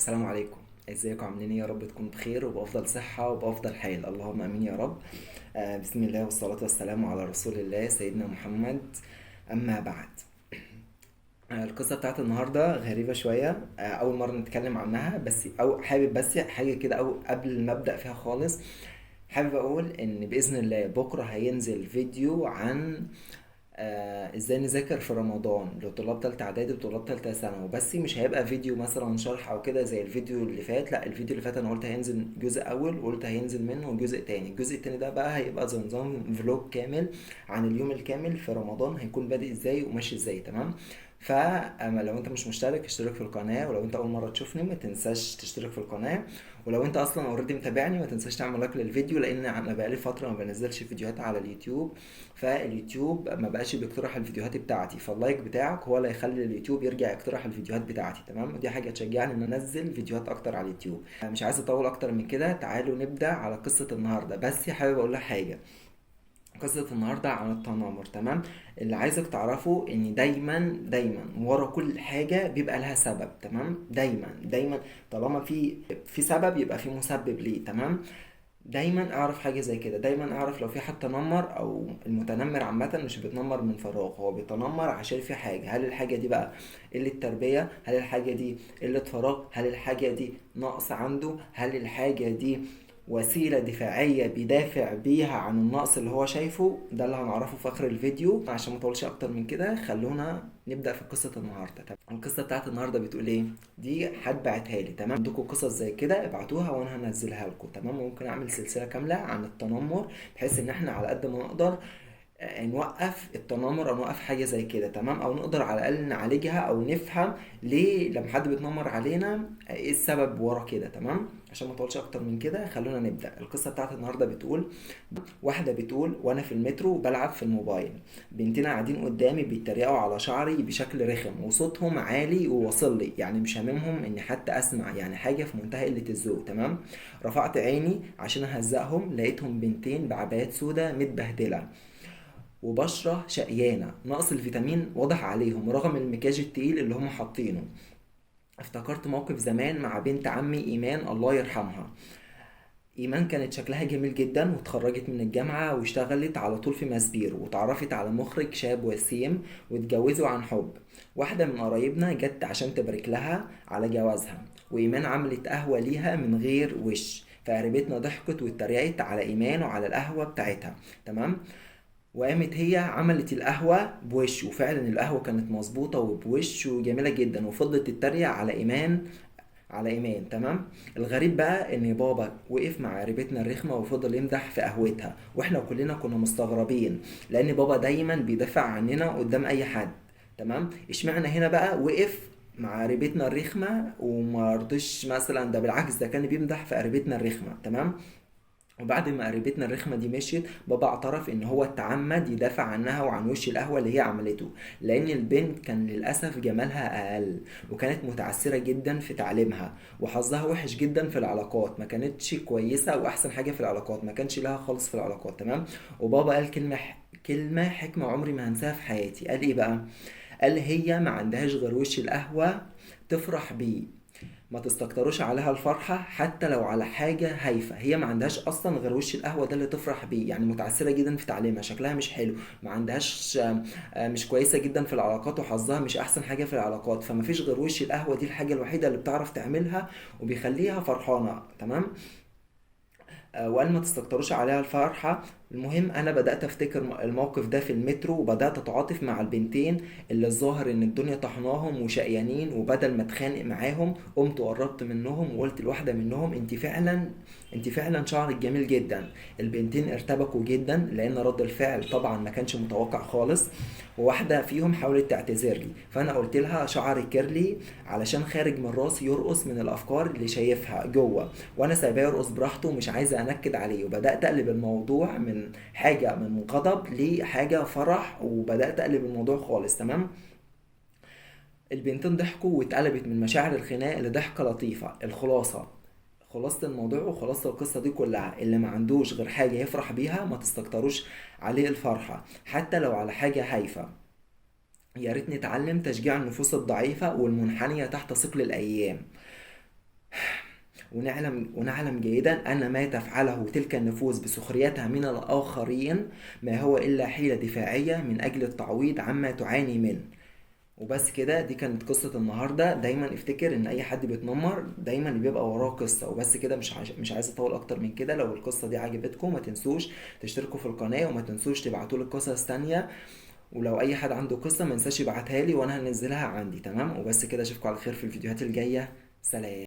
السلام عليكم. ازيكم عاملين ايه؟ يا رب تكونوا بخير وبافضل صحه وبافضل حال، اللهم امين يا رب. بسم الله والصلاه والسلام على رسول الله سيدنا محمد. اما بعد، القصه بتاعت النهارده غريبه شويه. اول مره نتكلم عنها، بس او حابب بس حاجه كده او قبل ما ابدا فيها خالص. حابب اقول ان باذن الله بكره هينزل فيديو عن ازاي نذاكر في رمضان لطلاب تالتة اعدادي وطلاب تالتة ثانوي. بس مش هيبقى فيديو مثلا شرح او كده زي الفيديو اللي فات. لا، الفيديو اللي فات انا قلت هينزل جزء اول وقلت هينزل منه جزء تاني. الجزء التاني ده بقى هيبقى زي نظام فلوج كامل عن اليوم الكامل في رمضان، هيكون بادئ ازاي وماشي ازاي. تمام؟ فاما لو انت مش مشترك اشترك في القناة، ولو انت اول مرة تشوفني ما تنساش تشترك في القناة، ولو انت اصلا اوريدي متابعني ما تنساش تعمل لايك للفيديو، لان انا بقالي فترة ما بنزلش فيديوهات على اليوتيوب. فاليوتيوب ما بقاش بيقترح الفيديوهات بتاعتي، فاللايك بتاعك هو اللي هيخلي اليوتيوب يرجع يقترح الفيديوهات بتاعتي. تمام؟ ودي حاجه تشجعني ان انزل فيديوهات اكتر على اليوتيوب. مش عايز اطول اكتر من كده، تعالوا نبدا على قصه النهارده. بس حابب اقول لك حاجه. قصة النهاردة عن التنمر. تمام؟ اللي عايزك تعرفه ان دايما ورا كل حاجة بيبقى لها سبب. تمام؟ دايما طالما في سبب يبقى في مسبب ليه. تمام؟ دايما اعرف حاجة زي كده. دايما اعرف لو في حد تنمر، او المتنمر عامة مش بيتنمر من فراغ، هو بيتنمر عشان في حاجة. هل الحاجة دي بقى قلة تربية؟ هل الحاجة دي قلة فراغ؟ هل الحاجة دي نقص عنده؟ هل الحاجة دي وسيلة دفاعية بيدافع بيها عن النقص اللي هو شايفه؟ ده اللي هنعرفه في اخر الفيديو. عشان ما اطولش اكتر من كده خلونا نبدأ في قصة النهاردة. تمام؟ القصة بتاعت النهاردة بتقول ايه؟ دي حد بعتها لي. تمام؟ عندكم قصص زي كده ابعتوها وانا هنزلها لكم. تمام؟ ممكن اعمل سلسلة كاملة عن التنمر، بحيث ان احنا على قد ما نقدر نوقف التنمر او نوقف حاجه زي كده. تمام؟ او نقدر على الاقل نعالجها او نفهم ليه لما حد بيتنمر علينا ايه السبب ورا كده. تمام؟ عشان ما اطولش اكتر من كده خلونا نبدا. القصه بتاعت النهارده بتقول: واحده بتقول: وانا في المترو بلعب في الموبايل، بنتين قاعدين قدامي بيتريقوا على شعري بشكل رخم وصوتهم عالي وواصل لي، يعني مش هاممهم اني حتى اسمع، يعني حاجه في منتهى قله الذوق. تمام؟ رفعت عيني عشان اهزقهم، لقيتهم بنتين بعبايات سودا متبهدله وبشرة شقيانة، نقص الفيتامين واضح عليهم رغم المكياج التقيل اللي هم حاطينه. افتكرت موقف زمان مع بنت عمي إيمان الله يرحمها. إيمان كانت شكلها جميل جدا، واتخرجت من الجامعة واشتغلت على طول في مسبير، واتعرفت على مخرج شاب وسيم واتجوزوا عن حب. واحدة من قرايبنا جت عشان تبارك لها على جوازها، وإيمان عملت قهوة ليها من غير وش، فقريبتنا ضحكت واتريقت على إيمان وعلى القهوة بتاعتها. تمام؟ وقامت هي عملت القهوة بوش، وفعلا القهوة كانت مظبوطة وبوش وجميلة جدا، وفضلت تتريق على إيمان. تمام؟ الغريب بقى إن بابا وقف مع قريبتنا الرخمة وفضل يمدح في قهوتها، وإحنا كلنا كنا مستغربين، لأن بابا دايما بيدافع عننا قدام أي حد. تمام؟ اشمعنى هنا بقى وقف مع قريبتنا الرخمة وما رضيش مثلا؟ ده بالعكس، ده كان بيمدح في قريبتنا الرخمة. تمام؟ وبعد ما قريبتنا الرخمة دي مشيت، بابا اعترف ان هو اتعمد يدافع عنها وعن وش القهوة اللي هي عملته، لان البنت كان للأسف جمالها اقل، وكانت متعثرة جدا في تعليمها، وحظها وحش جدا في العلاقات، ما كانتش كويسة، واحسن حاجة في العلاقات ما كانش لها خالص في العلاقات. تمام؟ وبابا قال كلمة حكمة عمري ما هنساها في حياتي. قال ايه بقى؟ قال: هي ما عندهاش غير وش القهوة تفرح بيه، ما تستكتروش عليها الفرحة حتى لو على حاجة هايفة. هي ما عندهاش أصلا غير وش القهوة ده اللي تفرح بيه، يعني متعثرة جدا في تعليمها، شكلها مش حلو، ما عندهاش مش كويسة جدا في العلاقات، وحظها مش أحسن حاجة في العلاقات، فما فيش غير وش القهوة دي الحاجة الوحيدة اللي بتعرف تعملها وبيخليها فرحانة. تمام؟ وقال ما تستكتروش عليها الفرحة. المهم انا بدأت افتكر الموقف ده في المترو، وبدأت اتعاطف مع البنتين اللي الظاهر ان الدنيا طحناهم وشقيانين، وبدل ما اتخانق معاهم قمت وقربت منهم وقلت لواحدة منهم: انت فعلا شعرك جميل جدا. البنتين ارتبكوا جدا لان رد الفعل طبعا ما كانش متوقع خالص، وواحدة فيهم حاولت تعتذر لي، فانا قلت لها: شعري كيرلي علشان خارج من راسي يرقص من الافكار اللي شايفها جوه، وانا سايباه يرقص براحته ومش عايزه انكد عليه. وبدات اقلب الموضوع من حاجه من غضب لحاجه فرح، وبدات اقلب الموضوع خالص. تمام؟ البنتين ضحكوا واتقلبت من مشاعر الخناق لضحكه لطيفه. خلاصة الموضوع وخلاصة القصة دي كلها: اللي ما عندوش غير حاجة يفرح بيها ما تستكتروش عليه الفرحة حتى لو على حاجة هايفة. يا ريت نتعلم تشجيع النفوس الضعيفة والمنحنية تحت ثقل الأيام. ونعلم جيدا أن ما تفعله تلك النفوس بسخريتها من الآخرين ما هو إلا حيلة دفاعية من أجل التعويض عما تعاني منه. وبس كده، دي كانت قصة النهاردة. دايما افتكر ان اي حد بيتنمر دايما بيبقى وراه قصة. وبس كده، مش عايز اطول اكتر من كده. لو القصة دي عجبتكم ما تنسوش تشتركوا في القناة، وما تنسوش تبعتولي قصص تانية. ولو اي حد عنده قصة ما ينساش يبعتها لي وانا هنزلها عندي. تمام؟ وبس كده، اشوفكم على خير في الفيديوهات الجاية. سلام.